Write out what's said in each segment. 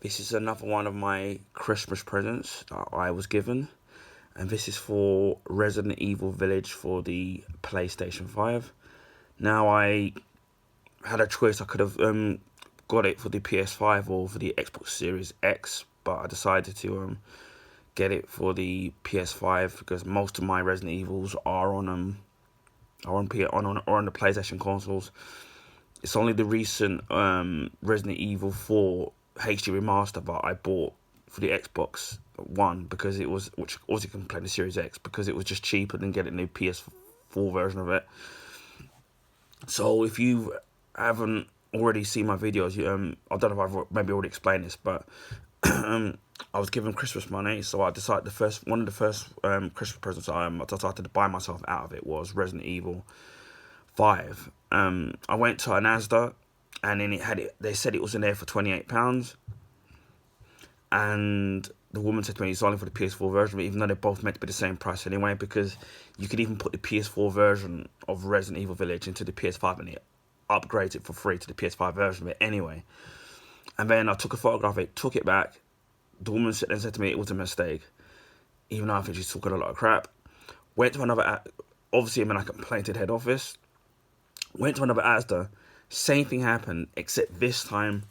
This is another one of my Christmas presents that I was given, and this is for Resident Evil Village for the PlayStation 5. Now, I had a choice. I could have got it for the PS5 or for the Xbox Series X, but I decided to get it for the PS5 because most of my Resident Evils are on the PlayStation consoles. It's only the recent Resident Evil 4 HD remaster that I bought for the Xbox One because it was, which also you can play the Series X, because it was just cheaper than getting the PS4 version of it. So if you haven't already seen my videos, I don't know if I've maybe already explained this, but I was given Christmas money, so I decided one of the first Christmas presents I decided to buy myself out of it was Resident Evil 5. I went to an Asda, and then they said it was in there for £28, and the woman said to me it's only for the PS4 version, but even though they're both meant to be the same price anyway, because you could even put the PS4 version of Resident Evil Village into the PS5 and it upgrades it for free to the PS5 version of it anyway. And then I took a photograph of it, took it back. The woman then said to me it was a mistake, even though I think she's talking a lot of crap. Went to another, obviously, I complained to the head office. Went to another Asda, same thing happened, except this time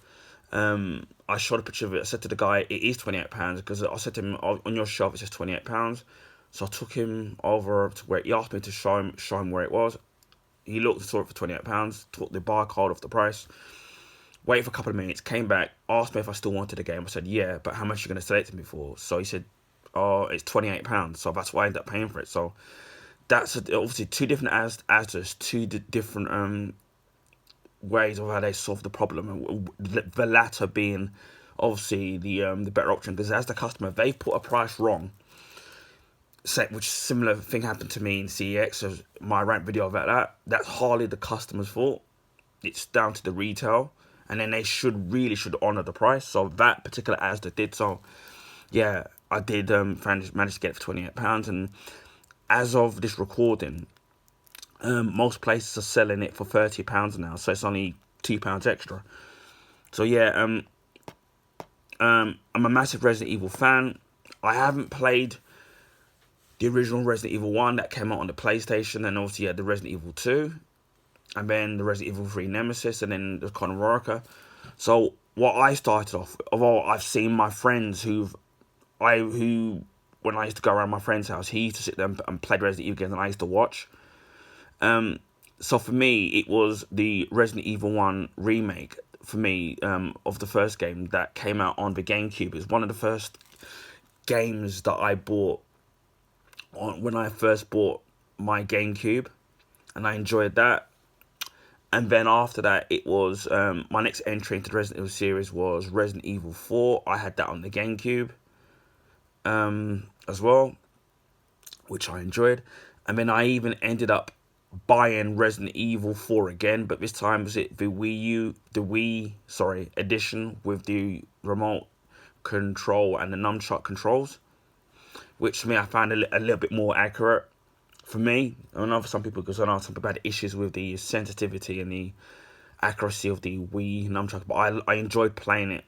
I showed a picture of it. I said to the guy, it is £28, because I said to him, on your shelf it says £28. So I took him over to where he asked me to show him where it was. He looked, saw it for £28, took the barcode off the price, waited for a couple of minutes, came back, asked me if I still wanted the game. I said, yeah, but how much are you going to sell it to me for? So he said, oh, it's £28. So that's why I ended up paying for it. So that's obviously two different Asdas, two different ways of how they solve the problem. The latter being obviously the better option, because as the customer, they've put a price wrong. Which similar thing happened to me in CEX, so my rant video about that. That's hardly the customer's fault. It's down to the retail, and then they really should honour the price. So that particular Asda did. So yeah, I did manage to get it for £28, and as of this recording, most places are selling it for £30 now, so it's only £2 extra. So yeah, I'm a massive Resident Evil fan. I haven't played the original Resident Evil 1 that came out on the PlayStation, and obviously the Resident Evil 2, and then the Resident Evil 3 Nemesis, and then the Code Veronica. So what I started off, although I've seen my friends who when I used to go around my friend's house, he used to sit there and play Resident Evil games, and I used to watch. So for me, it was the Resident Evil 1 remake, for me, of the first game that came out on the GameCube. It's one of the first games that I bought when I first bought my GameCube, and I enjoyed that. And then after that, it was my next entry into the Resident Evil series was Resident Evil 4. I had that on the GameCube as well, which I enjoyed. And then I even ended up buying Resident Evil 4 again, but this time was it the Wii edition with the remote control and the nunchuck controls, which to me I found a little bit more accurate for me. I know for some people, because I know some people had issues with the sensitivity and the accuracy of the Wii nunchuck, but I enjoyed playing it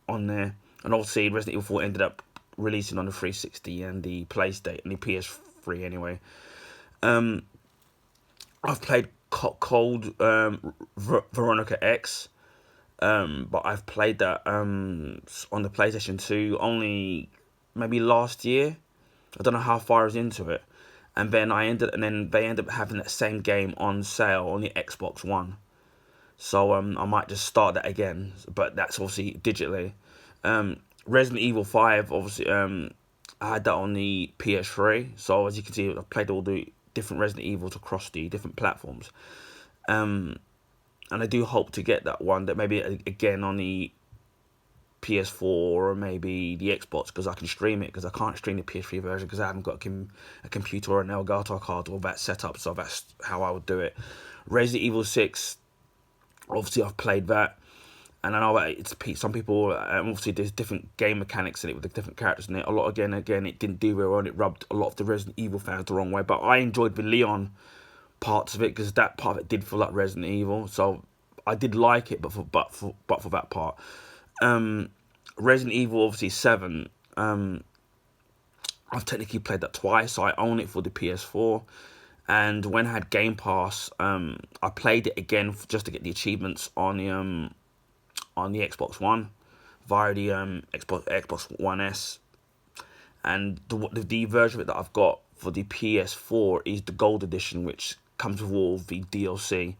on there. And obviously Resident Evil 4 ended up releasing on the 360 and the PlayStation and the PS3 anyway. I've played Code Veronica X, but I've played that on the PlayStation 2 only maybe last year. I don't know how far I was into it, and then they ended up having that same game on sale on the Xbox One. So I might just start that again, but that's obviously digitally. Resident Evil 5, obviously, I had that on the PS3. So as you can see, I've played all the different Resident Evils across the different platforms. And I do hope to get that one, that maybe again on the PS4 or maybe the Xbox, because I can stream it, because I can't stream the PS3 version because I haven't got a computer or an Elgato card or that set up. So that's how I would do it. Resident Evil 6, obviously I've played that, and I know that it's some people, obviously there's different game mechanics in it with the different characters in it. A lot again it didn't do very well, and it rubbed a lot of the Resident Evil fans the wrong way. But I enjoyed the Leon parts of it, because that part of it did feel like Resident Evil. So I did like it, but for that part. Resident Evil, obviously 7. I've technically played that twice, so I own it for the PS4. And when I had Game Pass, I played it again just to get the achievements on the Xbox One via the Xbox One S. And the version of it that I've got for the PS4 is the Gold Edition, which comes with all the DLC.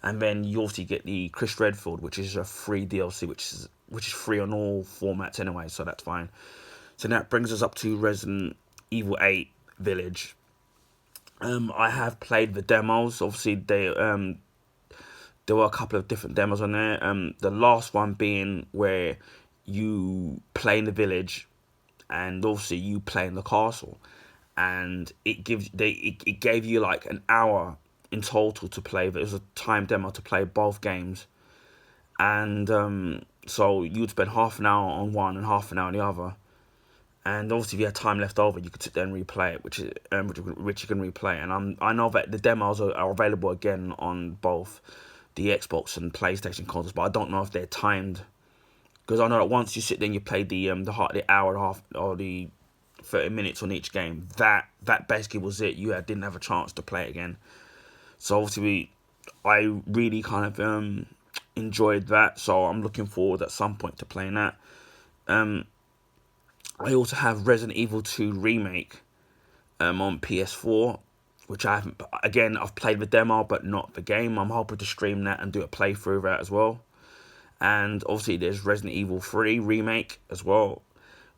And then you also get the Chris Redfield, which is a free DLC, which is free on all formats anyway, so that's fine. So that brings us up to Resident Evil 8 Village. I have played the demos. Obviously, there were a couple of different demos on there. The last one being where you play in the village, and obviously you play in the castle, and it gave you like an hour in total to play. But it was a time demo to play both games, and so you'd spend half an hour on one and half an hour on the other. And obviously, if you had time left over, you could sit there and replay it, which you can replay. And I know that the demos are available again on both the Xbox and PlayStation consoles, but I don't know if they're timed, because I know that once you sit there and you play the hour and a half or the 30 minutes on each game, that basically was it. You didn't have a chance to play it again. So obviously, I really kind of enjoyed that. So I'm looking forward at some point to playing that. I also have Resident Evil 2 Remake on PS4, which I haven't. Again, I've played the demo, but not the game. I'm hoping to stream that and do a playthrough of that as well. And obviously, there's Resident Evil 3 Remake as well,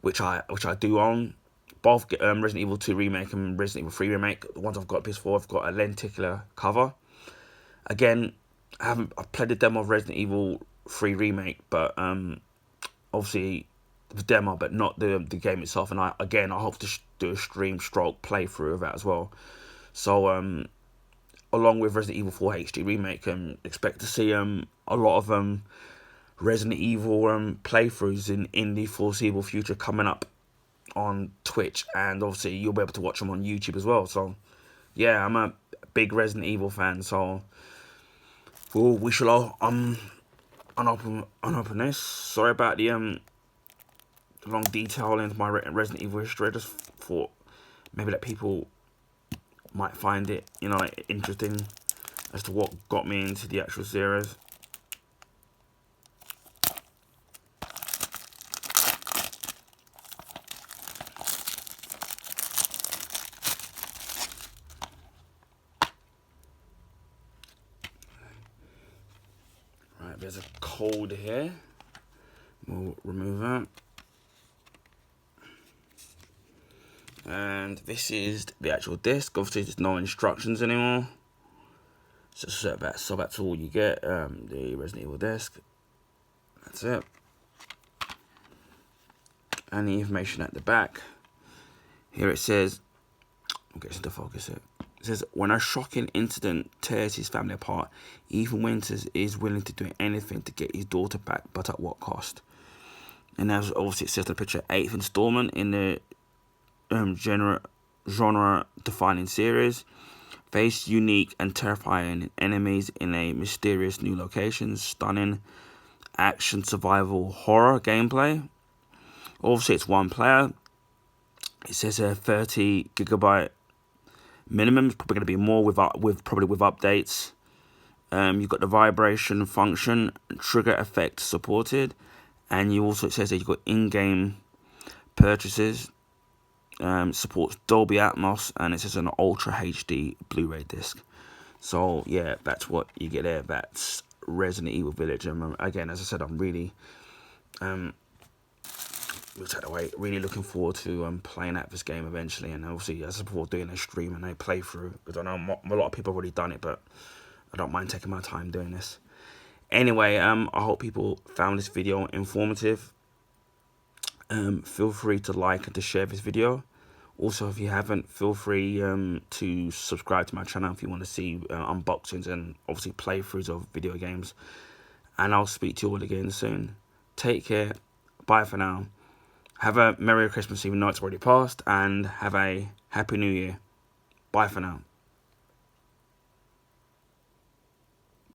which I do own. Both Resident Evil 2 Remake and Resident Evil 3 Remake, the ones I've got PS4, I've got a lenticular cover. Again, I've played the demo of Resident Evil 3 Remake, but obviously the demo, but not the game itself. And I hope to do a stream stroke playthrough of that as well. So along with Resident Evil 4 HD Remake, expect to see a lot of Resident Evil playthroughs in the foreseeable future coming up on Twitch, and obviously you'll be able to watch them on YouTube as well. So yeah, I'm a big Resident Evil fan, so we shall all unopen this. Sorry about the long detail into my Resident Evil history. I just thought maybe that people might find it, interesting as to what got me into the actual series. Right, there's a code here. We'll remove that. And this is the actual disc. Obviously, there's no instructions anymore. So that's all you get. The Resident Evil disc. That's it. And the information at the back. Here it says, I'll get into focus here. It says, when a shocking incident tears his family apart, Ethan Winters is willing to do anything to get his daughter back, but at what cost? And as obviously it says in the picture, 8th installment in the genre-defining series. Face unique and terrifying enemies in a mysterious new location. Stunning action survival horror gameplay. Obviously, it's one player. It says a 30 gigabyte minimum. It's probably going to be more with updates. You've got the vibration function, trigger effect supported, and you also, it says that you've got in-game purchases. Supports Dolby Atmos, and it says an Ultra HD Blu-ray disc. So yeah, that's what you get there. That's Resident Evil Village. And again, as I said, I'm really really looking forward to playing out this game eventually. And obviously, as before, doing a stream and a playthrough, because I know a lot of people have already done it, but I don't mind taking my time doing this. Anyway, I hope people found this video informative. Feel free to like and to share this video. Also, if you haven't, feel free to subscribe to my channel if you want to see unboxings and obviously playthroughs of video games. And I'll speak to you all again soon. Take care. Bye for now. Have a Merry Christmas even though it's already passed. And have a Happy New Year. Bye for now.